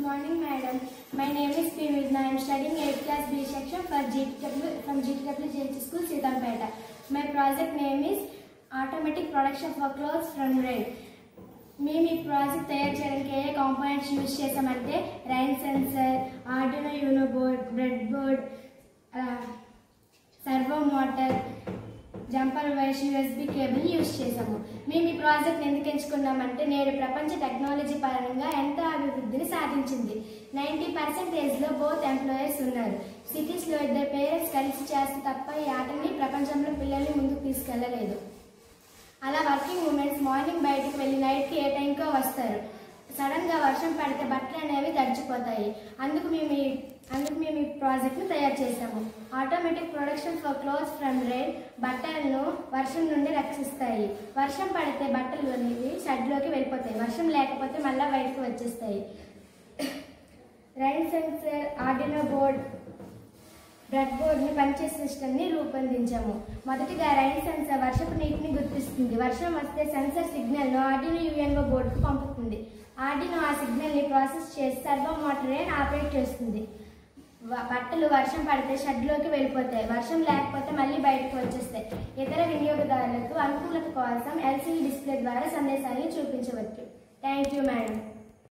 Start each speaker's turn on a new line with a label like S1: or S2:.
S1: morning, madam. My name is P. Vidna. I am studying 8th class B section from GTW JH School, Sitampeta. My project name is Automatic Production for Clothes from Rain. మేము ఈ project తయారు చేయడానికి ఏ components use చేసామంటే rain sensor, Arduino Uno board, bread board, servo motor, jumper wires, USB cable use చేసాము. మేము ఈ project ఎందుకు ఎంచుకున్నామంటే నేడు ప్రపంచ టెక్నాలజీ పరంగా ఎంతో అభివృద్ధిని సాధించింది. 90% బోత్ ఎంప్లాయర్స్ ఉన్నారు. సిటీస్లో ఇద్దరు పేరెంట్స్ కలిసి చేస్తే తప్ప ఈ ఆటని ప్రపంచంలో పిల్లల్ని ముందుకు తీసుకెళ్లలేదు. అలా వర్కింగ్ ఉమెన్స్ మార్నింగ్ బయటకు వెళ్ళి నైట్కి ఏ టైంకో వస్తారు. సడన్గా వర్షం పడితే బట్టలు అనేవి తడిచిపోతాయి. అందుకు మేము ఈ ప్రాజెక్ట్ను తయారు చేసాము. Automatic production for clothes from rain బట్టలను వర్షం నుండి రక్షిస్తాయి. వర్షం పడితే బట్టలు అనేవి షెడ్లోకి వెళ్ళిపోతాయి. వర్షం లేకపోతే మళ్ళీ బయటకు వచ్చేస్తాయి. Rain sensor, Arduino board, bread బోర్డ్ని పనిచేసే సిస్టమ్ని రూపొందించాము. మొదటిగా రైన్ సెన్సర్ వర్షపు నీటిని గుర్తిస్తుంది. వర్షం వస్తే సెన్సర్ సిగ్నల్ను ఆర్డినో యూఎన్ఓ బోర్డుకు పంపుతుంది. ఆర్డినో ఆ సిగ్నల్ని ప్రాసెస్ చేసి సర్వో మోటార్ని ఆపరేట్ చేస్తుంది. బట్టలు వర్షం పడితే షెడ్లోకి వెళ్ళిపోతాయి. వర్షం లేకపోతే మళ్ళీ బయటకు వచ్చేస్తాయి. ఇతర వినియోగదారులకు అనుకూలత కోసం LCD డిస్ప్లే ద్వారా సందేశాన్ని చూపించవచ్చు. Thank you madam.